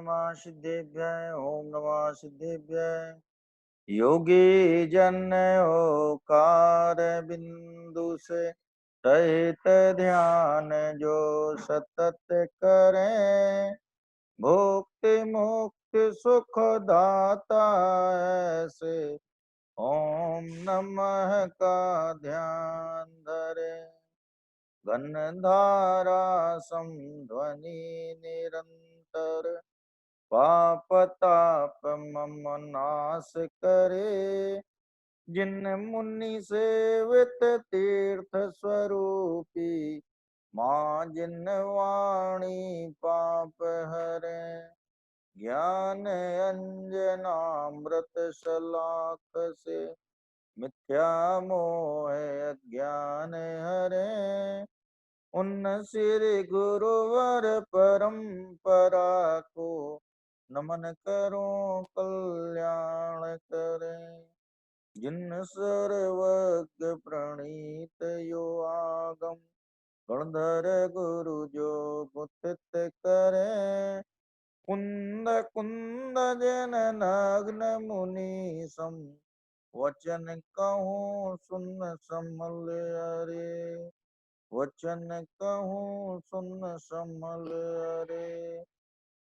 नमः सिद्धेभ्यः ओम नमः सिद्धेभ्यः। योगी जन ओकार बिंदु से रहित ध्यान जो सतत करें, भुक्ति मुक्ति सुख दाता ऐसे ओम नमः का ध्यान धरे। गन्धारा समध्वनि निरंतर पाप ताप मम नाश करे। जिन मुनि सेवित तीर्थ स्वरूपी माँ जिन वाणी पाप हरे। ज्ञान अंजनामृत शलाक से मिथ्या मोह अज्ञान हरे। उन श्री गुरुवर परंपरा को नमन करो कल्याण करें। जिन सर्वज्ञ प्रणीत यो आगम गणधर गुरु जो बुतित करे। कुंद कुंद जन नग्न मुनि सम वचन कहूँ सुन समल अरे। वचन कहूँ सुन समल अरे।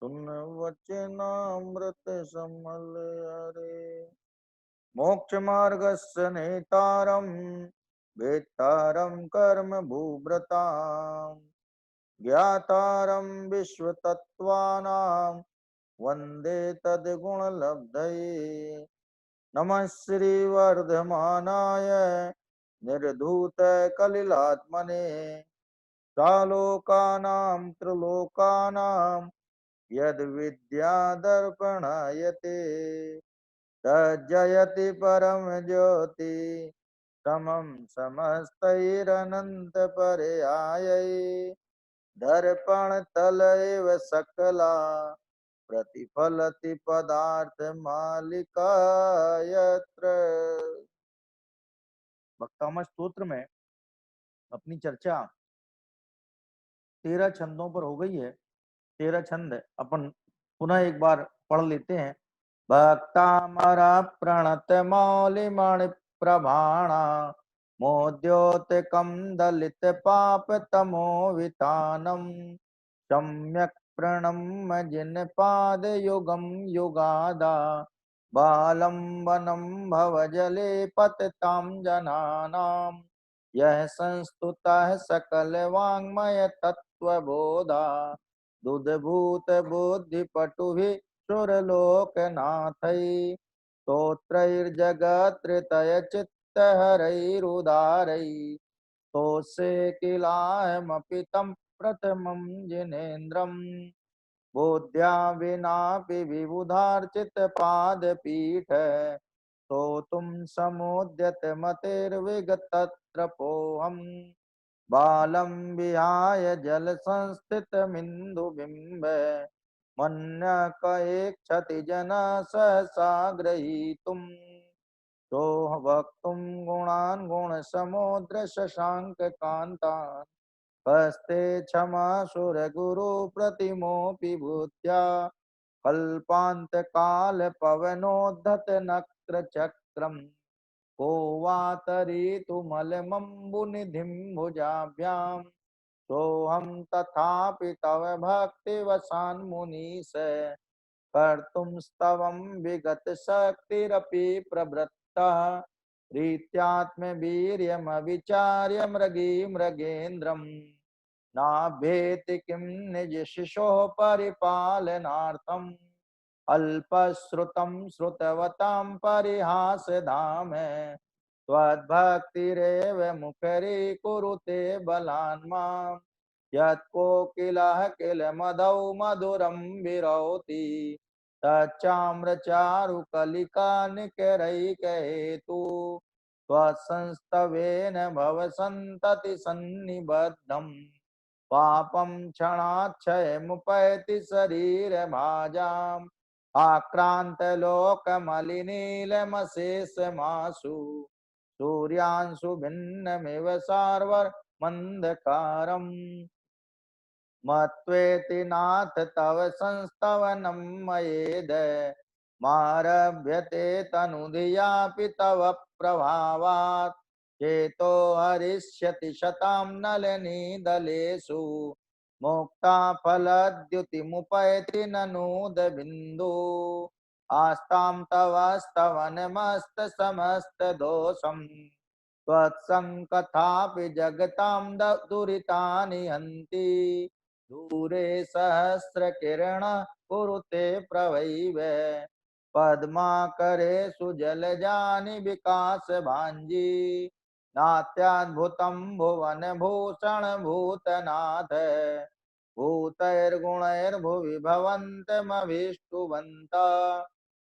सुन वचनामृत समल अरे। मोक्ष मार्गस्य नेतारं वेत्तारं कर्म भूभृताम् ज्ञातारं विश्वतत्त्वानां वन्दे तद्गुणलब्धये। नमः श्रीवर्धमानाय निर्धूत कलिलात्मने सालोकानां त्रिलोकानां यद्विद्यादर्पणायते तज्जयति परम ज्योति समं समस्तैरनन्तपर्यायै। दर्पण तल एव सकला प्रतिफलति पदार्थ मालिका यत्र। भक्तामय स्तोत्र में अपनी चर्चा 13 छंदों पर हो गई है। 13 छंद अपन पुनः एक बार पढ़ लेते हैं। भक्तामरा प्रणत मौलि मणि प्रभाणा मोद्योतकं दलित पाप तमो वितानम सम्यक प्रणम्य जिन पाद युगम युगादा बालम वनम भवजले पततां जनानां यह संस्तुतः सकल वाङ्मय तत्वबोधा दुधभूत बुद्धि पटुहि सुरलोकनाथै स्तोत्रैर्जगत्त्रय चित्तहरैरुदारै तोषे किलायमपि तं प्रथमं जिनेन्द्रम् बोध्या विनापि विबुधार्चित पादपीठ स्तोतुं समुद्यत मतिर्विगतत्रपोऽहम् बालं विहाय जल संस्थितमिन्दुबिम्ब मन्यकैक्षति जन सहसा ग्रहीतुम् तो वक्तुं गुणान् गुणसमुद्र शशांक कान्तान् हस्ते क्षमा सुरगुरु प्रतिमोऽपि भूत्या कल्पान्त काल पवनोद्धत नक्र चक्रम् को वातरीतुमलमम्बुनिधिं भुजाभ्याम् सोऽहं तथापि तव भक्तिवशान्मुनीश कर्तुं स्तवं विगत शक्तिरपि प्रवृत्तः रीत्यात्मवीर्यमविचार्य मृगी मृगेन्द्रम् नाभेति किं निज शिशोः परिपालनार्थम् अल्पश्रुतं श्रुतवतां परिहासधाम त्वद्भक्तिरेव मुखरीकुरुते बलान् माम् यत्कोकिलः किल मधौ मधुरं विरौति तच्चाम्रचारुकलिकानिकरैकहेतु त्वत्संस्तवेन भवसन्तति सन्निबद्धम् पापं क्षणाच्छयमुपैति शरीरभाजाम् आक्रान्तलोकमलिनीलमशेषमाशु सूर्यांशु भिन्नमिव सार्वर्मन्धकारम् मत्वेति नाथ तव संस्तवनं मयेद मारभ्यते तनुधियापि तव प्रभावात् चेतो हरिष्यति शतां नलिनीदलेषु मुक्ता फलद्युतिमुपैति ननूद बिन्दु आस्तां तवस्तवनमस्त समस्त दोषम् त्वत्सङ्कथापि जगतां दुरितानि हन्ति दूरे सहस्रकिरण कुरुते प्रवैव पद्माकरे सुजलजानि विकास भाञ्जी नात्याद्भुतं भुवन भूषण भूतनाथ भूतैर्गुणैर्भुवि भवन्तमभीष्टुवन्ता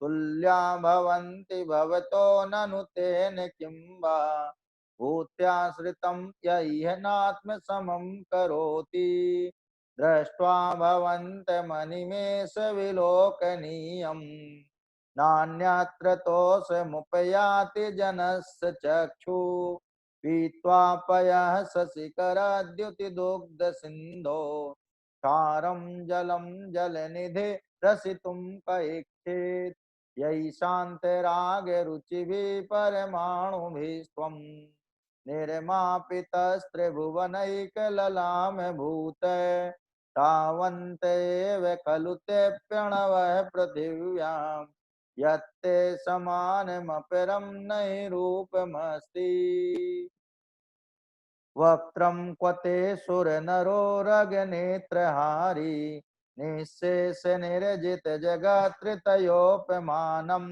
तुल्या भवन्ति भवतो ननु तेन किं वा भूत्याश्रितं य इह नात्मसमं करोति दृष्ट्वा भवन्तमनिमेष विलोकनीयम् नान्यत्र तोषमुपयाति जनस्य चक्षु पीत्वा पयः शशिकरद्युतिदुग्धसिन्धो क्षारं जलं जलनिधे रसितुं कैक्षेत् ययि शान्तरागरुचिभिः परमाणुभिस्त्वं निर्मापितस्त्रिभुवनैकललामभूत तावन्त एव खलु ते प्रणवः पृथिव्याम् यत्ते समानमपरं नहि रूपमस्ति वक्त्रं क्वते सुरनरोरगनेत्रहारी निःशेष निर्जित जगत्त्रयोपमानं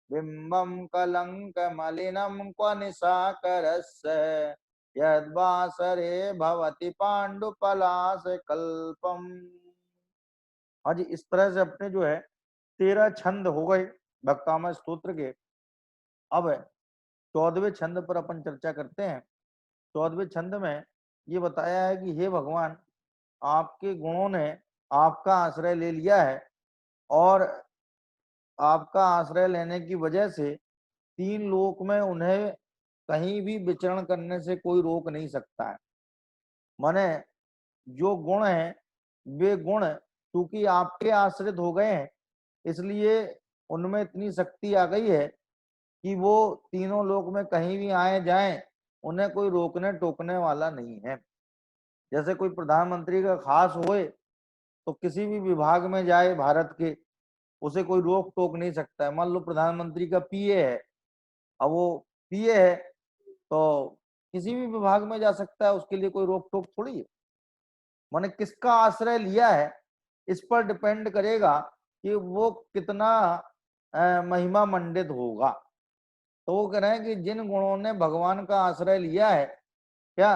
बिम्बं कलङ्कमलिनं क्व निशाकरस्य यद्वासरे भवति पाण्डुपलाशकल्पम्। हाँ जी, इस तरह से अपने जो है 13 छंद हो गए भक्तामय स्तोत्र के। अब 14वें छंद पर अपन चर्चा करते हैं। 14वें छंद में ये बताया है कि हे भगवान, आपके गुणों ने आपका आश्रय ले लिया है और आपका आश्रय लेने की वजह से 3 लोक में उन्हें कहीं भी विचरण करने से कोई रोक नहीं सकता है। माने जो गुण है वे गुण क्योंकि आपके आश्रित हो गए हैं, इसलिए उनमें इतनी शक्ति आ गई है कि वो तीनों लोक में कहीं भी आए जाएं, उन्हें कोई रोकने टोकने वाला नहीं है। जैसे कोई प्रधानमंत्री का खास होए तो किसी भी विभाग में जाए भारत के, उसे कोई रोक टोक नहीं सकता है। मान लो प्रधानमंत्री का पीए है, अब वो पीए है तो किसी भी विभाग में जा सकता है, उसके लिए कोई रोक टोक थोड़ी है। माने किसका आश्रय लिया है इस पर डिपेंड करेगा कि वो कितना महिमा मंडित होगा। तो वो कह रहे हैं कि जिन गुणों ने भगवान का आश्रय लिया है, क्या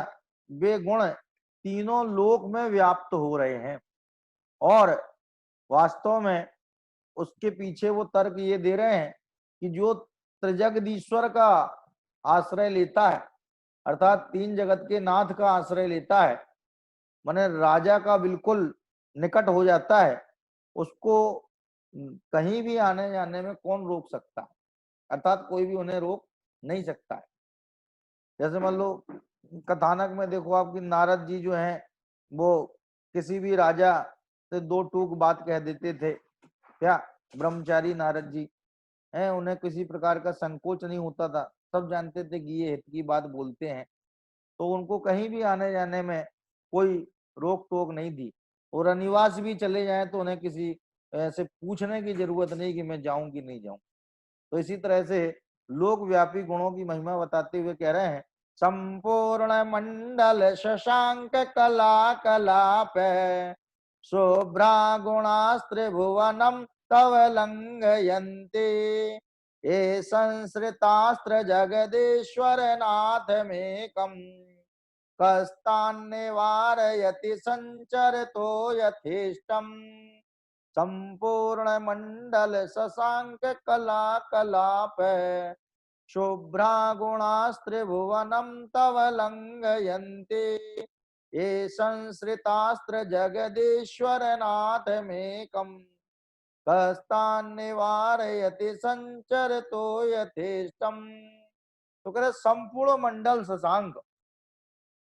वे गुण तीनों लोक में व्याप्त हो रहे हैं। और वास्तव में उसके पीछे वो तर्क ये दे रहे हैं कि जो त्रिजगदीश्वर का आश्रय लेता है, अर्थात 3 जगत के नाथ का आश्रय लेता है, माने राजा का बिल्कुल निकट हो जाता है, उसको कहीं भी आने जाने में कौन रोक सकता है, अर्थात कोई भी उन्हें रोक नहीं सकता है। जैसे मान लो कथानक में देखो आपकी नारद जी जो हैं वो किसी भी राजा से 2 टूक बात कह देते थे। क्या ब्रह्मचारी नारद जी हैं, उन्हें किसी प्रकार का संकोच नहीं होता था, सब जानते थे कि ये हित की बात बोलते हैं, तो उनको कहीं भी आने जाने में कोई रोक टोक नहीं थी। और अनिवास भी चले जाएं तो उन्हें किसी ऐसे पूछने की जरूरत नहीं कि मैं जाऊं कि नहीं जाऊं। तो इसी तरह से लोक व्यापी गुणों की महिमा बताते हुए कह रहे हैं, संपूर्ण मंडल शशांक कला कलाप शुभ्रा गुणास्त्रिभुवनम तव लंघयन्ति ये संसृतास्त्र जगदीश्वर नाथ मेकम कस्तान्निवारयति संचरतो यथेष्टम संपूर्ण मंडल शशांक कला कलाप शुभ्रा गुणास्त्रिभुवनम तव लंघयन्ति ये संसृतास्त्र जगदीश्वर नाथ मेकम कस्तान्निवारयति संचरतो यथेष्टम। तो कह रहे संपूर्ण मंडल शशांक,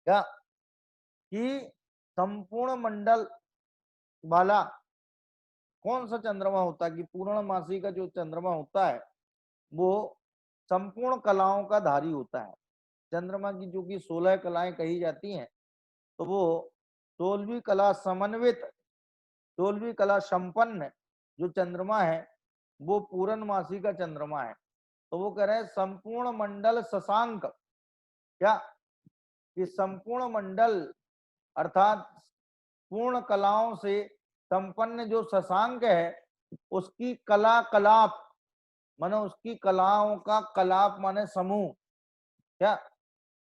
क्या कि संपूर्ण मंडल वाला कौन सा चंद्रमा होता है कि पूर्णमासी का जो चंद्रमा होता है वो संपूर्ण कलाओं का धारी होता है। चंद्रमा की जो कि 16 कलाएं कही जाती हैं, तो वो 16वीं कला समन्वित, 16वीं कला संपन्न जो चंद्रमा है वो पूर्णमासी का चंद्रमा है। तो वो कह रहे हैं संपूर्ण मंडल शशांक, क्या कि संपूर्ण मंडल अर्थात पूर्ण कलाओं से संपन्न जो शशांक है उसकी कला कलाप माने उसकी कलाओं का कलाप माने समूह, क्या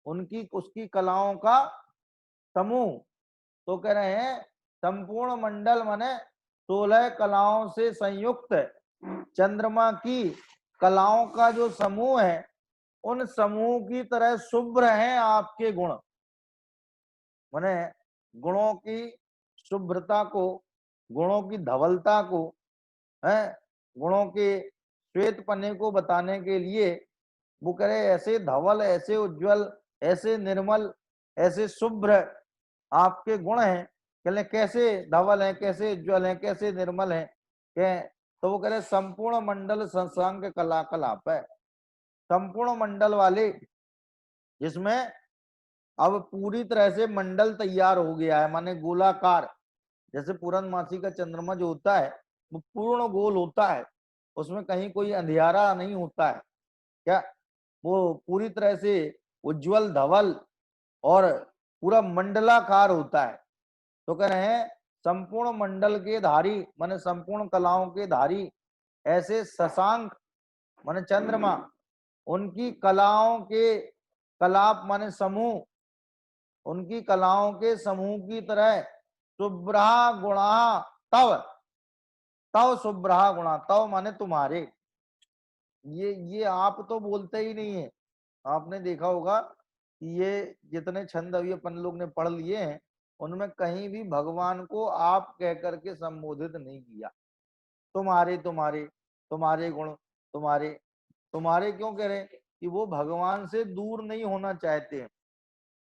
उनकी उसकी कलाओं का समूह। तो कह रहे हैं संपूर्ण मंडल माने 16 कलाओं से संयुक्त चंद्रमा की कलाओं का जो समूह है उन समूह की तरह शुभ्र हैं आपके गुण। माने गुणों की शुभ्रता को, गुणों की धवलता को, है गुणों के श्वेत पन्ने को बताने के लिए वो करे ऐसे धवल, ऐसे उज्जवल, ऐसे निर्मल, ऐसे शुभ्र आपके गुण हैं। कहले कैसे धवल हैं, कैसे उज्जवल हैं, कैसे निर्मल हैं, कह तो वो कह रहे संपूर्ण मंडल संसांग कला कलाप है। संपूर्ण मंडल वाले जिसमें अब पूरी तरह से मंडल तैयार हो गया है, माने गोलाकार। जैसे पूर्णमासी का चंद्रमा जो होता है वो पूर्ण गोल होता है, उसमें कहीं कोई अंधियारा नहीं होता है, क्या वो पूरी तरह से उज्जवल धवल और पूरा मंडलाकार होता है। तो कह रहे हैं संपूर्ण मंडल के धारी माने संपूर्ण कलाओं के धारी ऐसे शशांक माने चंद्रमा, उनकी कलाओं के कलाप माने समूह, उनकी कलाओं के समूह की तरह शुभ्रा गुणा तव, तव शुभ्रा गुणा, तव माने तुम्हारे। ये आप तो बोलते ही नहीं है। आपने देखा होगा कि ये जितने छंद अभी अपन लोग ने पढ़ लिए हैं उनमें कहीं भी भगवान को आप कह करके संबोधित नहीं किया। तुम्हारे तुम्हारे तुम्हारे गुण, तुम्हारे तुम्हारे क्यों कह रहे हैं कि वो भगवान से दूर नहीं होना चाहते हैं।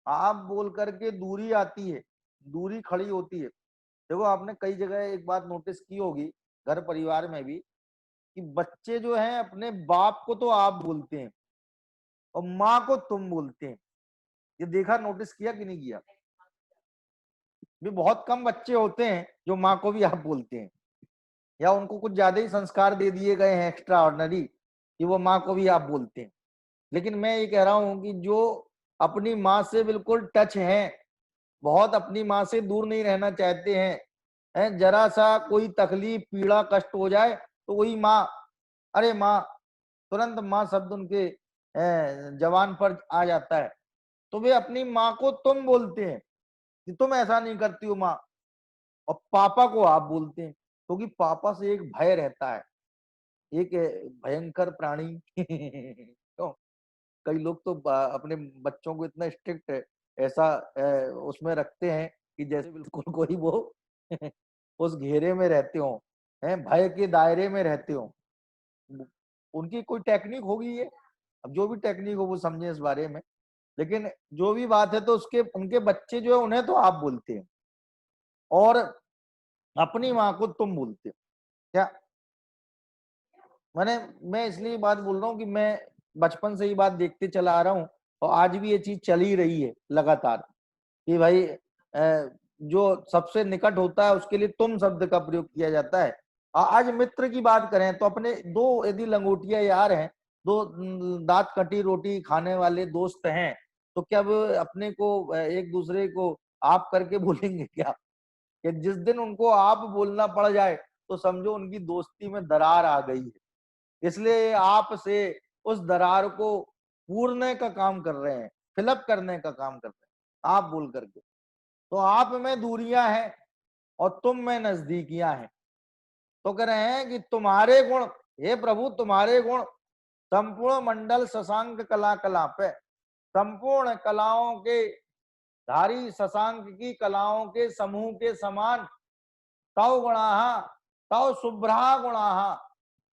आप बोल करके दूरी आती है, दूरी खड़ी होती है। देखो आपने कई जगह एक बात नोटिस की होगी घर परिवार में भी कि बच्चे जो हैं अपने बाप को तो आप बोलते हैं और माँ को तुम बोलते हैं। ये देखा, नोटिस किया कि नहीं किया? भी बहुत कम बच्चे होते हैं जो माँ को भी आप बोलते हैं, या उनको कुछ ज्यादा ही संस्कार दे दिए गए हैं एक्स्ट्रा ऑर्डिनरी कि वो माँ को भी आप बोलते हैं। लेकिन मैं ये कह रहा हूं कि जो अपनी माँ से बिल्कुल टच हैं, बहुत अपनी माँ से दूर नहीं रहना चाहते हैं, जरा सा कोई तकलीफ पीड़ा कष्ट हो जाए तो वही माँ, अरे माँ, तुरंत माँ शब्द उनके जवान पर आ जाता है। तो वे अपनी माँ को तुम बोलते हैं कि तुम ऐसा नहीं करती हो माँ, और पापा को आप बोलते हैं क्योंकि पापा से एक भय रहता है, एक भयंकर प्राणी तो कई लोग तो अपने बच्चों को इतना स्ट्रिक्ट ऐसा उसमें रखते हैं कि जैसे बिल्कुल कोई वो उस घेरे में रहते हो, हैं भय के दायरे में रहते हो। उनकी कोई टेक्निक होगी ये, अब जो भी टेक्निक हो वो समझे इस बारे में। लेकिन जो भी बात है तो उसके उनके बच्चे जो है उन्हें तो आप बोलते हैं और अपनी माँ को तुम बोलते हो, क्या मैंने मैं इसलिए बात बोल रहा हूँ कि मैं बचपन से ही बात देखते चला आ रहा हूँ और आज भी ये चीज चल ही रही है लगातार कि भाई जो सबसे निकट होता है उसके लिए तुम शब्द का प्रयोग किया जाता है। आज मित्र की बात करें तो अपने दो यदि लंगोटिया यार हैं, दो दांत कटी रोटी खाने वाले दोस्त हैं, तो क्या वो अपने को एक दूसरे को आप करके बोलेंगे क्या? कि जिस दिन उनको आप बोलना पड़ जाए तो समझो उनकी दोस्ती में दरार आ गई है। इसलिए आप से उस दरार को पूरने का काम कर रहे हैं, फिलअप करने का काम कर रहे हैं आप बोल करके। तो आप में दूरियां हैं और तुम में नजदीकियां हैं। तो कह रहे हैं कि तुम्हारे गुण, हे प्रभु तुम्हारे गुण संपूर्ण मंडल शशांक कला कलाप है। संपूर्ण कलाओं के धारी शशांक की कलाओं के समूह के समान तव गुणाहा, तव शुभ्रा गुणाहा,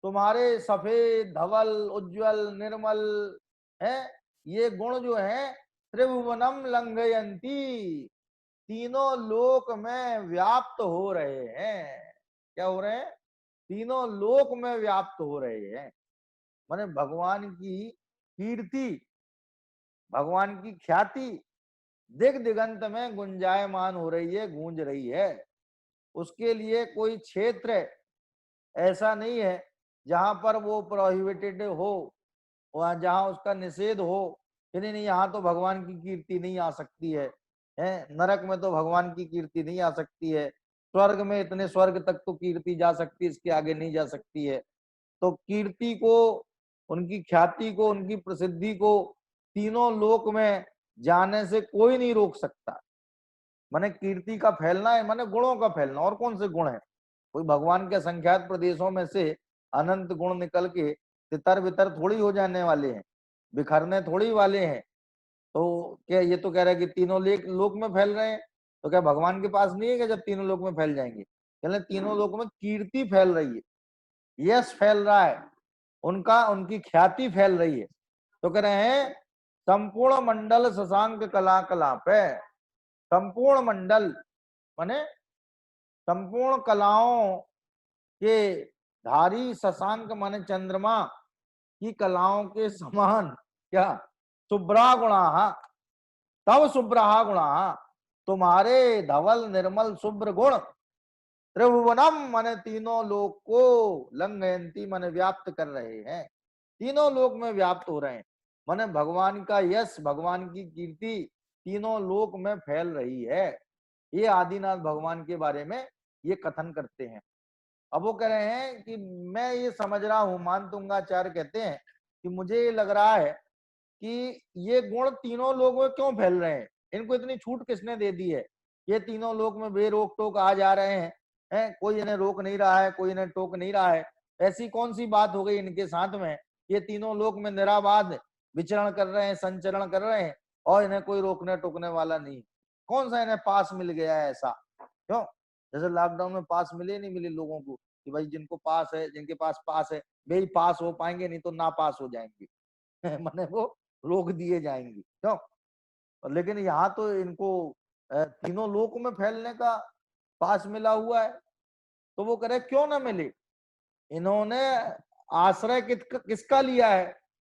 तुम्हारे सफेद धवल उज्जवल निर्मल है ये गुण जो है त्रिभुवनम लंघयंती, तीनों लोक में व्याप्त हो रहे हैं। क्या हो रहे हैं? तीनों लोक में व्याप्त हो रहे हैं। माने भगवान की कीर्ति, भगवान की ख्याति दिग दिगंत में गुंजायमान हो रही है, गूंज रही है। उसके लिए कोई क्षेत्र ऐसा नहीं है जहां पर वो प्रोहिबिटेड हो, वहां जहां उसका निषेध हो कि नहीं नहीं यहाँ तो भगवान की कीर्ति नहीं आ सकती है। नरक में तो भगवान की कीर्ति नहीं आ सकती है, स्वर्ग में इतने स्वर्ग तक तो कीर्ति जा सकती है, इसके आगे नहीं जा सकती है। तो कीर्ति को, उनकी ख्याति को, उनकी प्रसिद्धि को तीनों लोक में जाने से कोई नहीं रोक सकता। माने कीर्ति का फैलना है माने गुणों का फैलना। और कौन से गुण है? कोई भगवान के असंख्यात प्रदेशों में से अनंत गुण निकल के तितर बितर थोड़ी हो जाने वाले हैं, बिखरने थोड़ी वाले हैं। तो क्या ये तो कह रहा है कि तीनों लोक में फैल रहे हैं, तो क्या भगवान के पास नहीं है कि जब तीनों लोक में फैल जाएंगे? कहले तीनों लोक में कीर्ति फैल रही है, यश फैल रहा है, उनका, उनकी ख्याति फैल रही है। तो कह रहे हैं संपूर्ण मंडल शशांक कला कला पे। संपूर्ण मंडल माने संपूर्ण कलाओं के धारी शशांक माने चंद्रमा की कलाओं के समान क्या शुभ्रा गुणा, तब शुभ्रा गुणा, तुम्हारे धवल निर्मल शुभ्र गुण त्रिभुवनम माने तीनों लोक को लंघयंती माने व्याप्त कर रहे हैं, तीनों लोक में व्याप्त हो रहे हैं। माने भगवान का यश, भगवान की कीर्ति तीनों लोक में फैल रही है। ये आदिनाथ भगवान के बारे में ये कथन करते हैं। अब वो कह रहे हैं कि मैं ये समझ रहा हूं, मान तुंगाचार्य कहते हैं कि मुझे ये लग रहा है कि ये गुण तीनों लोगों में क्यों फैल रहे हैं, इनको इतनी छूट किसने दे दी है? ये तीनों लोग में बेरोक टोक आ जा रहे हैं, कोई इन्हें रोक नहीं रहा है, कोई इन्हें टोक नहीं रहा है। ऐसी कौन सी बात हो गई इनके साथ में? ये तीनों लोग में निराबाध विचरण कर रहे हैं, संचरण कर रहे हैं, और इन्हें कोई रोकने टोकने वाला नहीं। कौन सा इन्हें पास मिल गया है ऐसा? क्यों? जैसे लॉकडाउन में पास मिले नहीं मिले लोगों को कि भाई जिनको पास है, जिनके पास पास है वे ही पास हो पाएंगे, नहीं तो ना पास हो जाएंगे। मैंने वो रोक दिए जाएंगे। क्यों? लेकिन यहाँ तो इनको तीनों लोक में फैलने का पास मिला हुआ है। तो वो करे क्यों ना मिले? इन्होंने आश्रय किसका लिया है?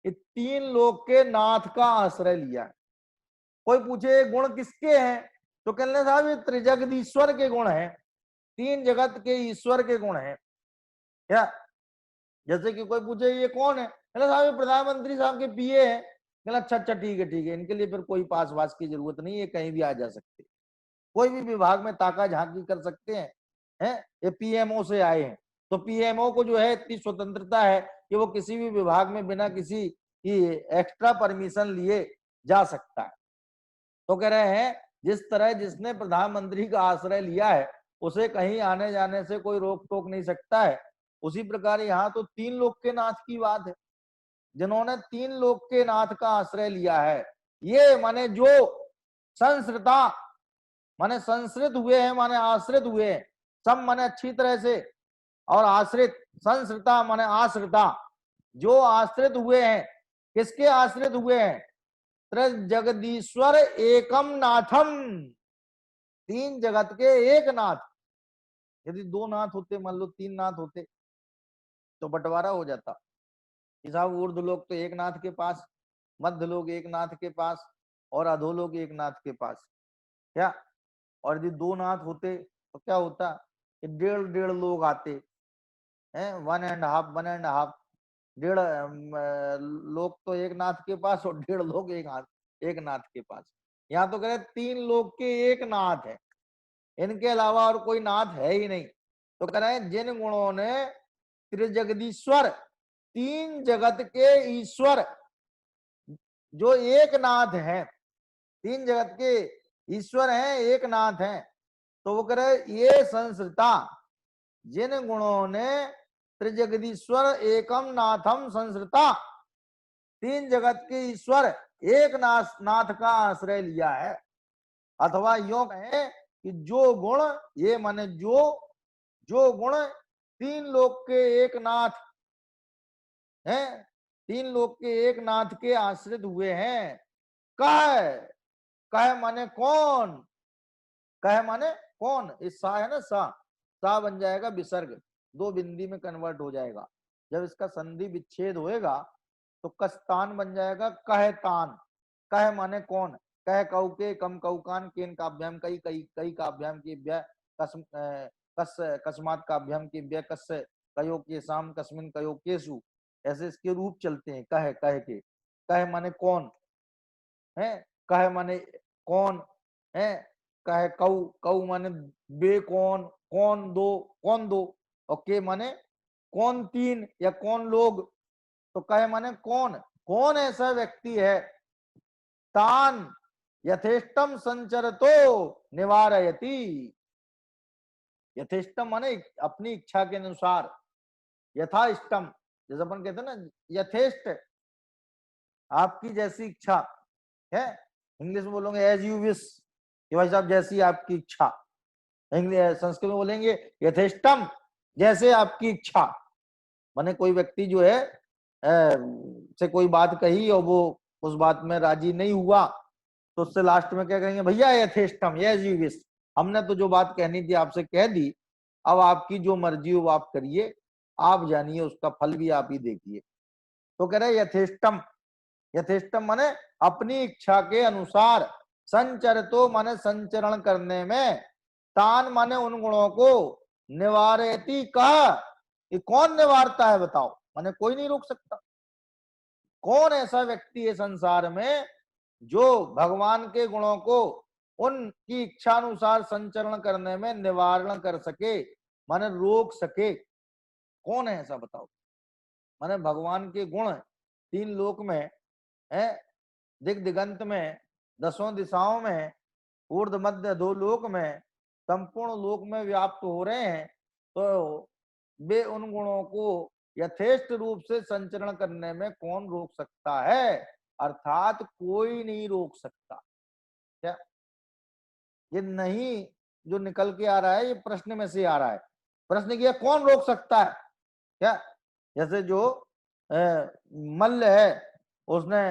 ये तीन लोक के नाथ का आश्रय लिया है। कोई पूछे ये गुण किसके हैं, तो कहने साहब ये त्रिजगदीश्वर के गुण हैं, तीन जगत के ईश्वर के गुण हैं। क्या? जैसे कि कोई पूछे ये कौन है, कहना साहब ये प्रधानमंत्री साहब के पीए हैं। कहना अच्छा अच्छा ठीक है ठीक है, इनके लिए फिर कोई पास वास की जरूरत नहीं है, कहीं भी आ जा सकते, कोई भी विभाग में ताका झांकी कर सकते हैं। ये पीएमओ से आए हैं, तो पीएमओ को जो है इतनी स्वतंत्रता है कि वो किसी भी विभाग में बिना किसी की एक्स्ट्रा परमिशन लिए जा सकता है। तो कह रहे हैं जिस तरह जिसने प्रधानमंत्री का आश्रय लिया है उसे कहीं आने जाने से कोई रोक टोक नहीं सकता है, उसी प्रकार यहाँ तो तीन लोक के नाथ की बात है। जिन्होंने तीन लोक के नाथ का आश्रय लिया है, ये माने जो संस्कृता माने संस्कृत हुए हैं, माने आश्रित हुए हैं, सब माने अच्छी तरह से, और आश्रित, संस्कृता माने आश्रिता, जो आश्रित हुए हैं, किसके आश्रित हुए हैं? जगदीश्वर एकम नाथम, तीन जगत के एक नाथ। यदि दो नाथ होते, मान लो तीन नाथ होते तो बंटवारा हो जाता कि साहब ऊर्ध लोग तो एक नाथ के पास, मध्य लोग एक नाथ के पास, और अधोलोक एक नाथ के पास। क्या? और यदि दो नाथ होते तो क्या होता कि डेढ़ डेढ़ लोग आते हैं, वन एंड हाफ, डेढ़ लोग तो एक नाथ के पास और डेढ़ लोग एक नाथ के पास। यहाँ तो कह रहे तीन लोग के एक नाथ है, इनके अलावा और कोई नाथ है ही नहीं। तो कह रहे हैं जिन गुणों ने त्रिजगदीश्वर, तीन जगत के ईश्वर, जो एक नाथ है, तीन जगत के ईश्वर हैं, एक नाथ हैं, तो वो कह रहे ये संस्कृता, जिन गुणों ने त्रिजगदीश्वर एकम नाथम संस्कृता, तीन जगत के ईश्वर एक नाथ का आश्रय लिया है। अथवा यो कहें कि जो गुण, ये माने जो गुण तीन लोक के एक नाथ हैं, तीन लोक के एक नाथ के आश्रित हुए हैं। कह कह माने कौन? कह माने कौन, इस सा है ना, सा बन जाएगा विसर्ग, दो बिंदी में कन्वर्ट हो जाएगा। जब इसका संधि विच्छेद होएगा तो कस्तान बन जाएगा कहतान। कह माने कौन, कह कऊ के कम कऊकान केन काभ्याम कई कई कई काभ्याम के व्यय कस्म कस कस्मात काभ्याम के व्यय कस कयो के साम कस्मिन कयो केसु, ऐसे इसके रूप चलते हैं। कह के, कह माने कौन है, कह माने कौन है, कह कऊ, कऊ माने बे कौन, कौन दो, और के माने कौन तीन या कौन लोग। तो कह माने कौन, कौन ऐसा व्यक्ति है, तान यथेष्टम संचरतो निवारयति। यथेष्टम माने अपनी इच्छा के अनुसार, यथा इष्टम, जैसे अपन कहते हैं ना यथेष्ट, आपकी जैसी इच्छा है, इंग्लिश में बोलोगे एज यू विश, कि भाई साहब जैसी आपकी इच्छा। संस्कृत में बोलेंगे यथेष्टम, जैसे आपकी इच्छा। माने कोई व्यक्ति जो है से कोई बात कही और वो उस बात में राजी नहीं हुआ, तो उससे लास्ट में क्या कहेंगे, भैया यथेष्टम, एज यू विश, हमने तो जो बात कहनी थी आपसे कह दी, अब आपकी जो मर्जी हो आप करिए, आप जानिए उसका फल भी आप ही देखिए। तो कह रहे यथेष्टम, यथेष्टम माने अपनी इच्छा के अनुसार, संचरतो माने संचरण करने में, तान माने उन गुणों को, निवारयति कहा, ये कौन निवारता है बताओ, माने कोई नहीं रोक सकता। कौन ऐसा व्यक्ति है संसार में जो भगवान के गुणों को उनकी इच्छा अनुसार संचरण करने में निवारण कर सके, माने रोक सके, कौन है ऐसा बताओ। माने भगवान के गुण तीन लोक में है, दिग दिगंत में, दसों दिशाओं में, ऊर्ध मध्य दो लोक में, संपूर्ण लोक में व्याप्त हो रहे हैं। तो वे उन गुणों को यथेष्ट रूप से संचरण करने में कौन रोक सकता है, अर्थात कोई नहीं रोक सकता। क्या ये नहीं जो निकल के आ रहा है, ये प्रश्न में से आ रहा है। प्रश्न किया कौन रोक सकता है क्या, जैसे जो मल्ल है उसने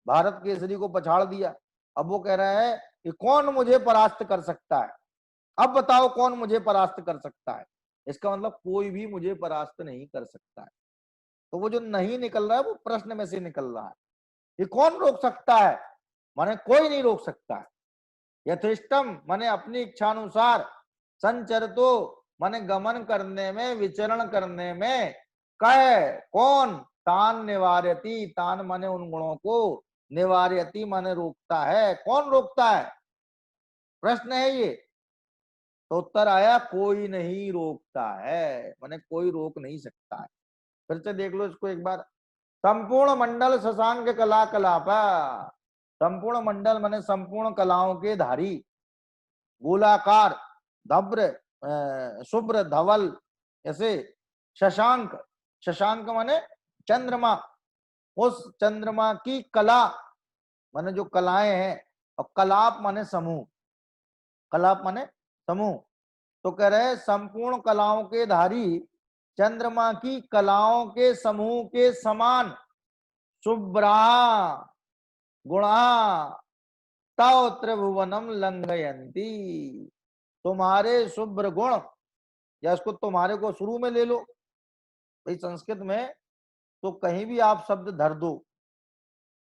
भारत केसरी को पछाड़ दिया, अब वो कह रहा है कि कौन मुझे परास्त कर सकता है, अब बताओ कौन मुझे परास्त कर सकता है। इसका मतलब कोई भी मुझे परास्त नहीं कर सकता है। तो वो जो नहीं निकल रहा है वो प्रश्न में से निकल रहा है। ये कौन रोक सकता है, माने कोई नहीं रोक सकता है। यथेष्टम माने अपनी इच्छानुसार, संचरतो माने गमन करने में, विचरण करने में, कह कौन, तान निवार्यति, तान माने उन गुणों को, निवार्यति माने रोकता है। कौन रोकता है, प्रश्न है ये। तो उत्तर आया कोई नहीं रोकता है, माने कोई रोक नहीं सकता है। फिर से देख लो इसको एक बार। संपूर्ण मंडल शशांक कला कलापा, संपूर्ण मंडल माने संपूर्ण कलाओं के धारी, गोलाकार, धब्र शुभ्र धवल, ऐसे शशांक, शशांक माने चंद्रमा, उस चंद्रमा की कला माने जो कलाएं हैं, और कलाप माने समूह, कलाप माने समूह। तो कह रहे संपूर्ण कलाओं के धारी, चंद्रमा की कलाओं के समूह के समान, शुभ्रा गुणा तव त्रिभुवनम लंघयंती, तुम्हारे शुभ्र गुण, या इसको तुम्हारे को शुरू में ले लो भाई, संस्कृत में तो कहीं भी आप शब्द धर दो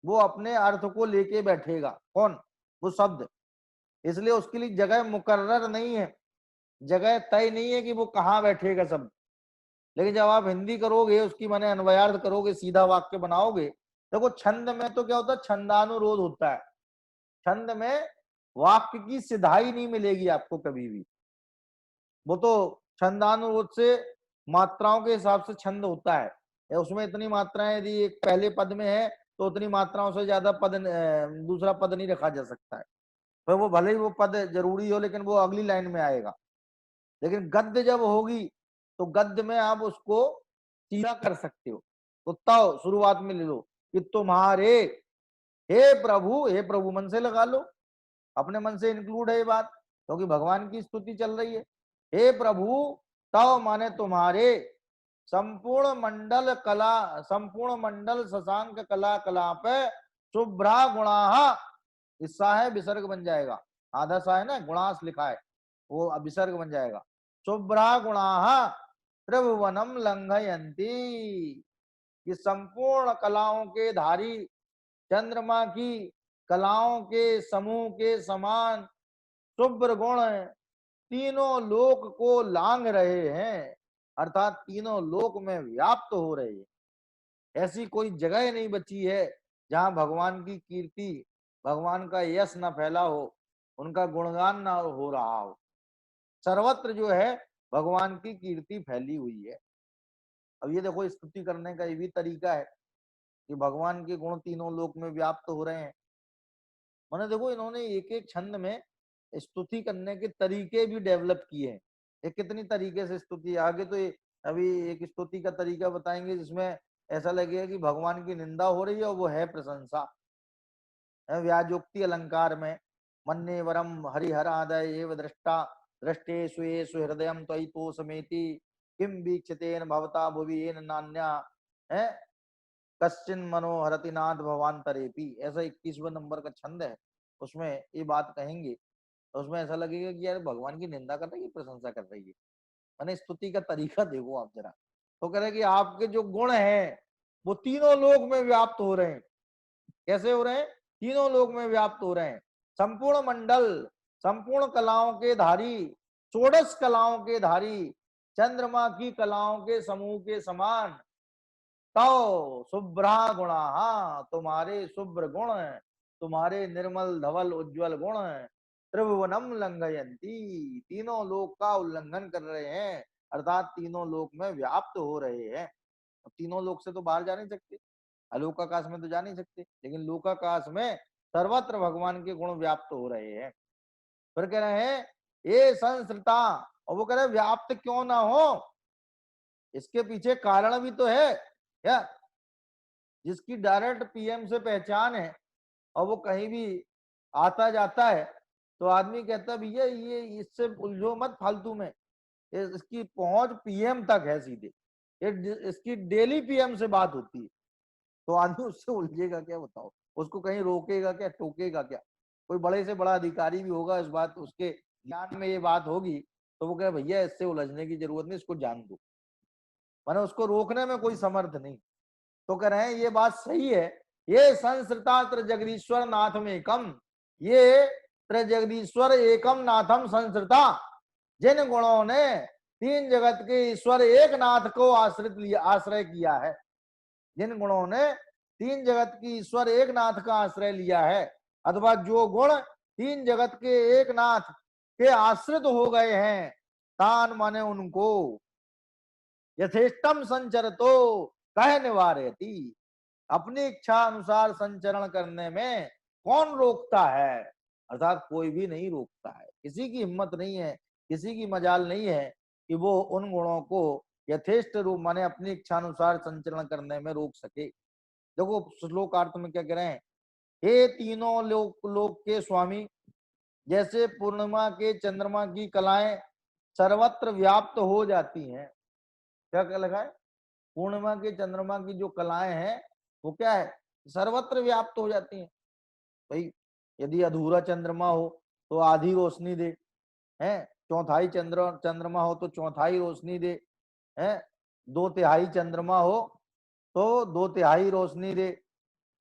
वो अपने अर्थ को लेके बैठेगा। कौन, वो शब्द, इसलिए उसके लिए जगह मुकर्रर नहीं है, जगह तय नहीं है कि वो कहाँ बैठेगा शब्द। लेकिन जब आप हिंदी करोगे, उसकी माने अन्वयार्थ करोगे, सीधा वाक्य बनाओगे, देखो छंद में तो क्या होता है, छंदानुरोध होता है। छंद में वाक्य की सिधाई नहीं मिलेगी आपको कभी भी, वो तो छंदानुरोध से मात्राओं के हिसाब से छंद होता है, उसमें इतनी मात्राएं यदि एक पहले पद में है तो उतनी मात्राओं से ज्यादा पद दूसरा पद नहीं रखा जा सकता है। फिर वो भले ही वो पद जरूरी हो लेकिन वो अगली लाइन में आएगा। लेकिन गद्य जब होगी तो गद्य में आप उसको सीधा कर सकते हो। तो तव शुरुआत में ले लो कि तुम्हारे, हे प्रभु मन से लगा लो, अपने मन से इंक्लूड है ये बात, क्योंकि भगवान की स्तुति चल रही है। हे प्रभु, तव माने तुम्हारे, संपूर्ण मंडल कला, संपूर्ण मंडल शशांक कला कला पे शुभ्रा गुणा, हिस्सा है विसर्ग बन जाएगा, आधा सा है ना, गुणास लिखा है, वो विसर्ग बन जाएगा। शुभ्रा गुणाः त्रिभुवनम लंघयन्ति, ये संपूर्ण कलाओं के धारी चंद्रमा की कलाओं के समूह के समान शुभ्र गुण तीनों लोक को लांग रहे हैं, अर्थात तीनों लोक में व्याप्त हो रहे हैं। ऐसी कोई जगह नहीं बची है जहां भगवान की कीर्ति, भगवान का यश न फैला हो, उनका गुणगान ना हो रहा हो। सर्वत्र जो है भगवान की कीर्ति फैली हुई है। अब ये देखो, स्तुति करने का ये भी तरीका है कि भगवान के गुण तीनों लोक में व्याप्त हो रहे हैं। मैंने देखो, इन्होंने एक एक छंद में स्तुति करने के तरीके भी डेवलप किए हैं। ये कितनी तरीके से स्तुति, आगे तो अभी एक स्तुति का तरीका बताएंगे जिसमें ऐसा लगेगा कि भगवान की निंदा हो रही है और वो है प्रशंसा। व्याजोक्ति अलंकार में मन्ने वरम हरिहरादय एव दृष्टा दृष्टे स्वे सुहृदयम त्वयि तो समेति किम वीक्षतेन भवता भुवि येन नान्या है कश्चिन मनोहरति नाथ भवांतरेपि। ऐसा 21वां नंबर का छंद है, उसमें ये बात कहेंगे तो उसमें ऐसा लगेगा कि यार भगवान की निंदा कर रही है, प्रशंसा कर रही है। मैंने स्तुति का तरीका देखो आप जरा, तो कह रहे कि आपके जो गुण हैं वो तीनों लोक में व्याप्त हो रहे हैं। कैसे हो रहे हैं? तीनों लोक में व्याप्त हो रहे हैं। संपूर्ण मंडल, संपूर्ण कलाओं के धारी, षोडश कलाओं के धारी चंद्रमा की कलाओं के समूह के समान तो शुभ्रा गुणा, हाँ तुम्हारे शुभ्र गुण है, तुम्हारे निर्मल धवल उज्जवल गुण है त्रिभुवनम लंघयंती, तीनों लोक का उल्लंघन कर रहे हैं, अर्थात तीनों लोक में व्याप्त हो रहे हैं। तीनों लोक से तो बाहर जा नहीं सकते, अलोकाकाश में तो जा नहीं सकते, लेकिन लोकाकाश में सर्वत्र भगवान के गुण व्याप्त हो रहे हैं। फिर कह रहे हैं ये संस्कृता, और वो कह रहे व्याप्त क्यों ना हो, इसके पीछे कारण भी तो है क्या? जिसकी डायरेक्ट पीएम से पहचान है और वो कहीं भी आता जाता है तो आदमी कहता भैया ये इससे उलझो मत फालतू में, इसकी पहुंच पीएम तक है सीधे, इसकी डेली पीएम से बात होती है, तो आदमी उससे उलझेगा क्या बताओ, उसको कहीं रोकेगा क्या, टोकेगा क्या? कोई बड़े से बड़ा अधिकारी भी होगा, इस बात उसके ज्ञान में ये बात होगी तो वो कहे भैया इससे उलझने की जरूरत नहीं, इसको जान दो, माने उसको रोकने में कोई समर्थ नहीं। तो कह रहे हैं ये बात सही है, ये संस्कृता त्रिजगदीश्वर नाथम एकम, ये त्रिजगदीश्वर एकम नाथम संस्कृता, जिन गुणों ने तीन जगत के ईश्वर एक नाथ को आश्रय किया है, जिन गुणों ने तीन जगत की ईश्वर एक नाथ का आश्रय लिया है, अथवा जो गुण तीन जगत के एक नाथ के आश्रित हो गए हैं, तान माने उनको यथेष्टम संचर तो कह निवारेती, अपनी इच्छा अनुसार संचरण करने में कौन रोकता है, अर्थात कोई भी नहीं रोकता है, किसी की हिम्मत नहीं है, किसी की मजाल नहीं है कि वो उन गुणों को यथेष्ट रूप माने अपनी इच्छा अनुसार संचरण करने में रोक सके। देखो श्लोकार्थ में क्या कह रहे हैं, हे तीनों लोक के स्वामी, जैसे पूर्णिमा के चंद्रमा की कलाएं सर्वत्र व्याप्त हो जाती हैं। क्या क्या लगा है? पूर्णिमा के चंद्रमा की जो कलाएं हैं वो क्या है, सर्वत्र व्याप्त हो जाती हैं। भाई यदि अधूरा चंद्रमा हो तो आधी रोशनी दे, है चौथाई चंद्रमा हो तो चौथाई रोशनी दे, है दो तिहाई चंद्रमा हो तो दो तिहाई रोशनी दे,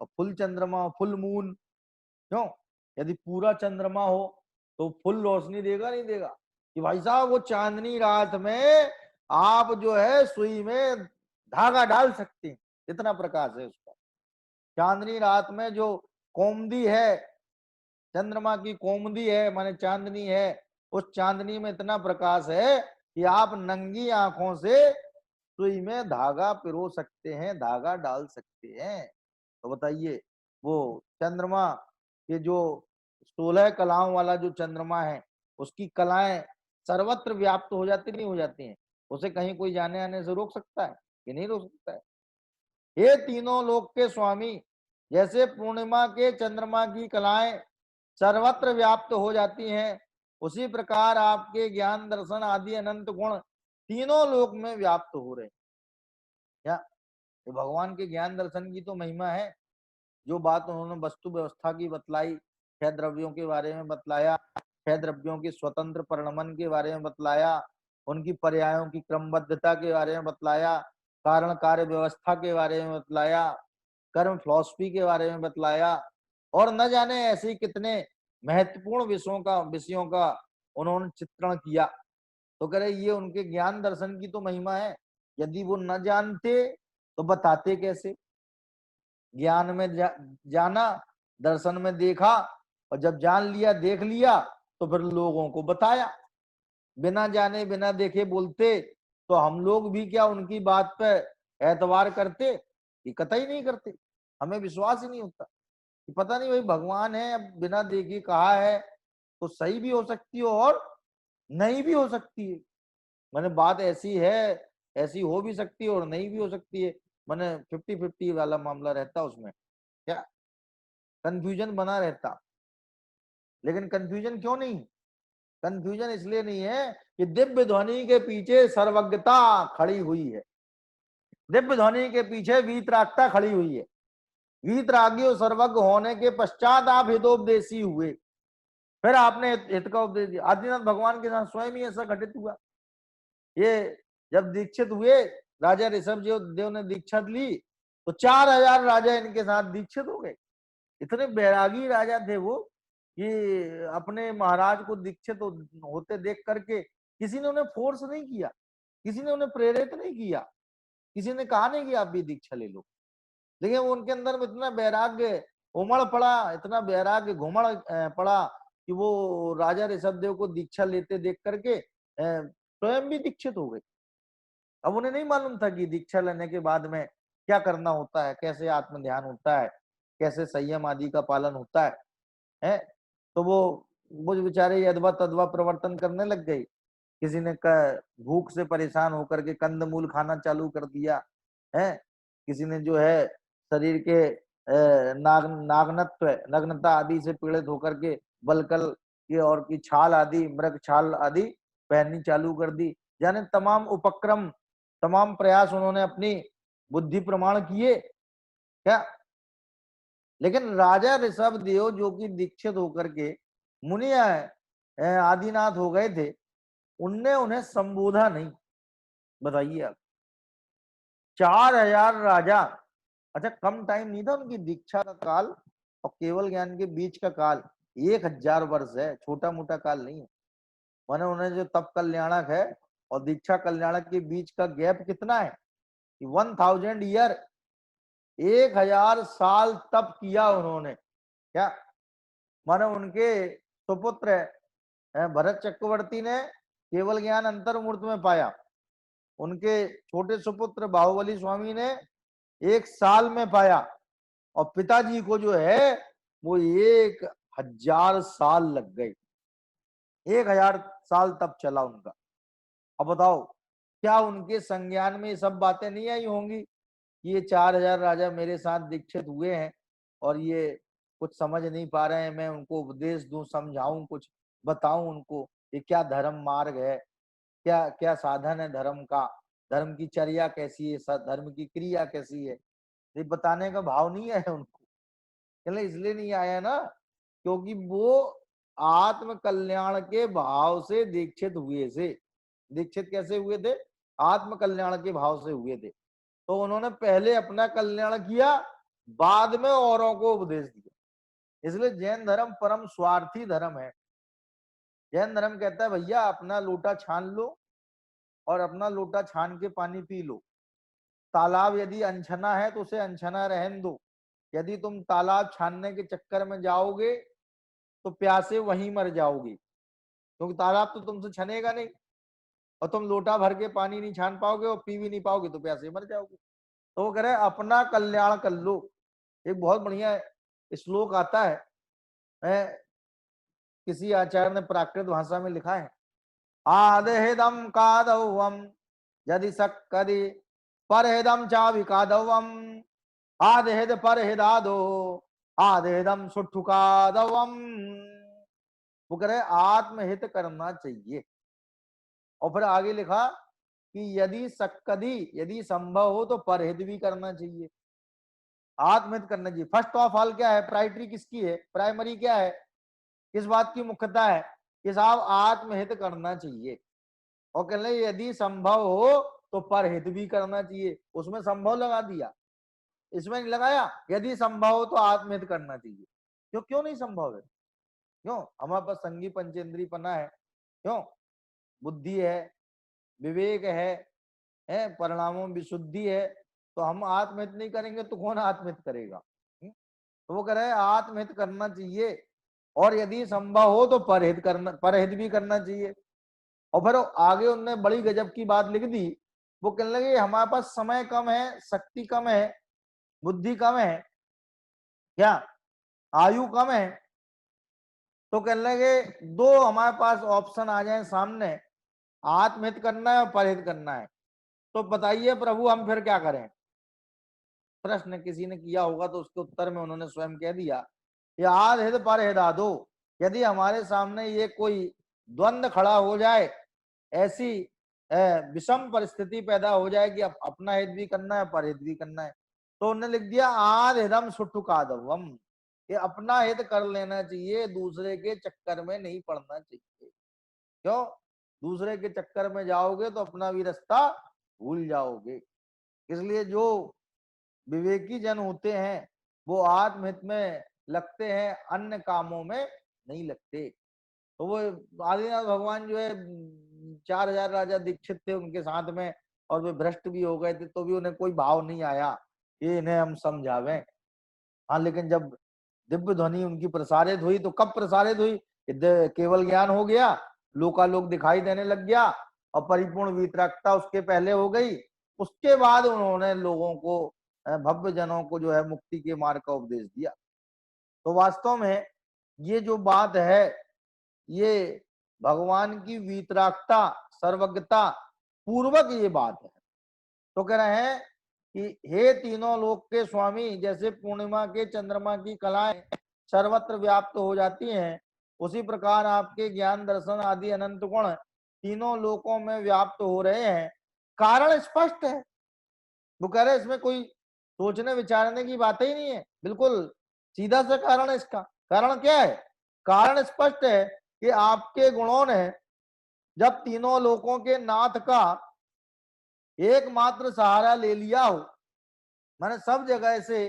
और फुल चंद्रमा फुल मून, क्यों? यदि पूरा चंद्रमा हो तो फुल रोशनी देगा नहीं देगा? कि भाई साहब वो चांदनी रात में आप जो है सुई में धागा डाल सकते हैं, इतना प्रकाश है उसका। चांदनी रात में जो कोमदी है, चंद्रमा की कोमदी है माने चांदनी है, उस चांदनी में इतना प्रकाश है कि आप नंगी आंखों से सुई में धागा पिरो सकते हैं, धागा डाल सकते हैं। तो बताइए वो चंद्रमा के जो 16 कलाओं वाला जो चंद्रमा है उसकी कलाएं सर्वत्र व्याप्त हो जाती नहीं हो जाती हैं? उसे कहीं कोई जाने आने से रोक सकता है कि नहीं रोक सकता है? ये तीनों लोक के स्वामी, जैसे पूर्णिमा के चंद्रमा की कलाएं सर्वत्र व्याप्त हो जाती हैं, उसी प्रकार आपके ज्ञान दर्शन आदि अनंत गुण तीनों लोक में व्याप्त हो रहे हैं। क्या ये भगवान के ज्ञान दर्शन की तो महिमा है, जो बात उन्होंने वस्तु व्यवस्था की बतलाई, छह द्रव्यों के बारे में बतलाया, छह द्रव्यों के स्वतंत्र परिणमन के बारे में बतलाया, उनकी पर्यायों की क्रमबद्धता के बारे में बतलाया, कारण कार्य व्यवस्था के बारे में बतलाया, कर्म फिलॉसफी के बारे में बतलाया, और न जाने ऐसे ही कितने महत्वपूर्ण विषयों का उन्होंने चित्रण किया। तो कह रहे ये उनके ज्ञान दर्शन की तो महिमा है। यदि वो न जानते तो बताते कैसे? ज्ञान में जाना, दर्शन में देखा, और जब जान लिया, देख लिया, तो फिर लोगों को बताया। बिना जाने बिना देखे बोलते तो हम लोग भी क्या उनकी बात पे एतबार करते? ये कतई नहीं करते। हमें विश्वास ही नहीं होता कि पता नहीं भाई भगवान है, अब बिना देखे कहा है तो सही भी हो सकती है और नहीं भी हो सकती है। मैंने बात ऐसी है, ऐसी हो भी सकती है और नहीं भी हो सकती है। मैंने 50-50 वाला मामला रहता उसमें, क्या कंफ्यूजन बना रहता। लेकिन कंफ्यूजन क्यों नहीं? कंफ्यूजन इसलिए नहीं है कि दिव्य ध्वनि के पीछे सर्वज्ञता खड़ी हुई है, दिव्य ध्वनि के पीछे वीतरागता खड़ी हुई है। वीतरागी और सर्वज्ञ होने के पश्चात आप हितोपदेशी हुए, फिर आपने हित का उपदेश दिया। आदिनाथ भगवान के साथ स्वयं ही ऐसा घटित हुआ। ये जब दीक्षित हुए, राजा ऋषभ देव ने दीक्षा ली, तो 4000 राजा इनके साथ दीक्षित हो गए। इतने बैरागी राजा थे वो कि अपने महाराज को दीक्षित होते देख करके किसी ने उन्हें फोर्स नहीं किया, किसी ने उन्हें प्रेरित नहीं किया, किसी ने कहा नहीं कि आप भी दीक्षा ले लो। लेकिन उनके अंदर में इतना वैराग्य उमड़ पड़ा, इतना वैराग्य घुमड़ पड़ा कि वो राजा ऋषभ देव को दीक्षा लेते देख करके स्वयं भी दीक्षित हो गए। अब उन्हें नहीं मालूम था कि दीक्षा लेने के बाद में क्या करना होता है, कैसे आत्म ध्यान होता है, कैसे संयम आदि का पालन होता है? तो वो बेचारे अदवा तदवा प्रवर्तन करने लग गए। किसी ने भूख से परेशान होकर के कंदमूल खाना चालू कर दिया है, किसी ने जो है शरीर के नागनत्व नग्नता आदि से पीड़ित होकर के बलकल की और की छाल आदि, मृग छाल आदि पहननी चालू कर दी। यानी तमाम उपक्रम, तमाम प्रयास उन्होंने अपनी बुद्धि प्रमाण किए, क्या? लेकिन राजा ऋषभ देव जो कि दीक्षित होकर के मुनि आदिनाथ हो गए थे, उनने उन्हें संबोधा नहीं। बताइए आप, 4000 राजा, अच्छा कम टाइम नहीं था उनकी दीक्षा का काल और केवल ज्ञान के बीच का काल 1000 वर्ष है, छोटा मोटा काल नहीं है। माने उन्हें जो तप कल्याणक है और दीक्षा कल्याणक के बीच का गैप कितना है? 1000 ईयर, 1000 साल तप किया उन्होंने, क्या? माने उनके सुपुत्र भरत चक्रवर्ती ने केवल ज्ञान अंतर्मूर्त में पाया, उनके छोटे सुपुत्र बाहुबली स्वामी ने 1 साल में पाया, और पिताजी को जो है वो 1000 साल लग गए। 1000 साल तब चला उनका। अब बताओ, क्या उनके संज्ञान में ये सब बातें नहीं आई होंगी कि ये 4000 राजा मेरे साथ दीक्षित हुए हैं और ये कुछ समझ नहीं पा रहे हैं, मैं उनको उपदेश दूं, समझाऊं, कुछ बताऊं उनको ये क्या धर्म मार्ग है, क्या क्या साधन है धर्म का, धर्म की चर्या कैसी है, धर्म की क्रिया कैसी है, ये बताने का भाव नहीं आया उनको। इसलिए नहीं आया ना क्योंकि वो आत्म कल्याण के भाव से दीक्षित हुए थे। दीक्षित कैसे हुए थे? आत्म कल्याण के भाव से हुए थे। तो उन्होंने पहले अपना कल्याण किया, बाद में औरों को उपदेश दिया। इसलिए जैन धर्म परम स्वार्थी धर्म है। जैन धर्म कहता है भैया अपना लोटा छान लो और अपना लोटा छान के पानी पी लो। तालाब यदि अनछना है तो उसे अनछना रहने दो। यदि तुम तालाब छानने के चक्कर में जाओगे तो प्यासे वहीं मर जाओगे, क्योंकि तालाब तो तुमसे छनेगा नहीं, और तुम लोटा भर के पानी नहीं छान पाओगे और पी भी नहीं पाओगे तो प्यासे मर जाओगे। तो वो कह रहे अपना कल्याण कर लो। एक बहुत बढ़िया श्लोक आता है, किसी आचार्य ने प्राकृत भाषा में लिखा है, आदहिदम कादवम यदि सक्कदि परहिदम चाविकादवम आदहिद परहिदादो आदहिदम सुठुकादवम। वो कह रहे आत्महित करना चाहिए। और फिर आगे लिखा कि यदि सक्कदी, यदि संभव हो तो परहित भी करना चाहिए, आत्महित करना चाहिए। फर्स्ट ऑफ ऑल क्या है? प्राइमरी किसकी है? प्राइमरी क्या है? किस बात की मुख्यता है कि साहब आत्महित करना चाहिए, और कह रहे यदि संभव हो तो परहित भी करना चाहिए। उसमें संभव लगा दिया, इसमें नहीं लगाया यदि संभव हो तो आत्महित करना चाहिए। क्यों नहीं संभव है? क्यों? हमारे पास संगी पंचेंद्री पना है, क्यों? बुद्धि है, विवेक है, परिणामों में विशुद्धि है, तो हम आत्महित नहीं करेंगे तो कौन आत्महित करेगा? तो वो कह रहे हैं आत्महित करना चाहिए, और यदि संभव हो तो परहित भी करना चाहिए। और फिर आगे उनने बड़ी गजब की बात लिख दी, वो कहने लगे हमारे पास समय कम है, शक्ति कम है, बुद्धि कम है, क्या आयु कम है, तो कहने लगे दो हमारे पास ऑप्शन आ जाए सामने, आत्महित करना है और परहित करना है, तो बताइए प्रभु हम फिर क्या करें? प्रश्न किसी ने किया होगा तो उसके उत्तर में उन्होंने स्वयं कह दिया कि आधहित परहित आदो। यदि हमारे सामने ये कोई द्वंद खड़ा हो जाए, ऐसी विषम परिस्थिति पैदा हो जाए कि अपना हित भी करना है परहित भी करना है, तो उन्होंने लिख दिया आधहिदम सुठुकादवम, कि अपना हित कर लेना चाहिए, दूसरे के चक्कर में नहीं पड़ना चाहिए। क्यों? दूसरे के चक्कर में जाओगे तो अपना भी रास्ता भूल जाओगे। इसलिए जो विवेकी जन होते हैं वो आत्महित में लगते हैं, अन्य कामों में नहीं लगते। तो वो आदिनाथ भगवान जो है 4000 राजा दीक्षित थे उनके साथ में, और वे भ्रष्ट भी हो गए थे, तो भी उन्हें कोई भाव नहीं आया कि इन्हें हम समझावें। हाँ, लेकिन जब दिव्य ध्वनि उनकी प्रसारित हुई, तो कब प्रसारित हुई? केवल ज्ञान हो गया, लोकालोक दिखाई देने लग गया, और परिपूर्ण वितरकता उसके पहले हो गई। उसके बाद उन्होंने लोगों को, भव्य जनों को जो है मुक्ति के मार्ग का उपदेश दिया। तो वास्तव में ये जो बात है, ये भगवान की वीतरागता, सर्वज्ञता पूर्वक ये बात है। तो कह रहे हैं कि हे तीनों लोक के स्वामी, जैसे पूर्णिमा के चंद्रमा की कलाएं सर्वत्र व्याप्त हो जाती हैं, उसी प्रकार आपके ज्ञान दर्शन आदि अनंत गुण तीनों लोकों में व्याप्त हो रहे हैं। कारण स्पष्ट है। वो कह रहे इसमें कोई सोचने विचारने की बात ही नहीं है, बिल्कुल सीधा सा कारण है इसका। कारण क्या है? कारण स्पष्ट है कि आपके गुणों ने जब तीनों लोकों के नाथ का एकमात्र सहारा ले लिया हो, मैंने सब जगह से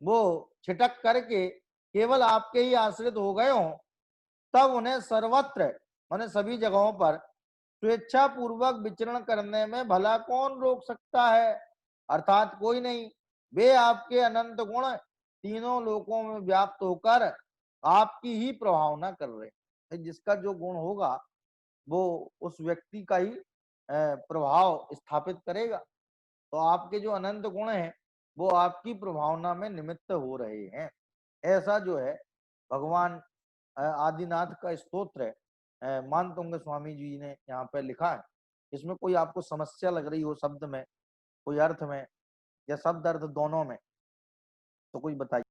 वो छिटक करके केवल आपके ही आश्रित हो गए हो, तब उन्हें सर्वत्र मैंने सभी जगहों पर स्वेच्छा पूर्वक विचरण करने में भला कौन रोक सकता है? अर्थात कोई नहीं। वे आपके अनंत गुण तीनों लोकों में व्याप्त होकर आपकी ही प्रभावना कर रहे हैं। जिसका जो गुण होगा वो उस व्यक्ति का ही प्रभाव स्थापित करेगा। तो आपके जो अनंत गुण हैं वो आपकी प्रभावना में निमित्त हो रहे हैं। ऐसा जो है भगवान आदिनाथ का स्तोत्र मानतुंग स्वामी जी ने यहाँ पे लिखा है। इसमें कोई आपको समस्या लग रही हो शब्द में, कोई अर्थ में या शब्द अर्थ दोनों में, तो कोई बताइए।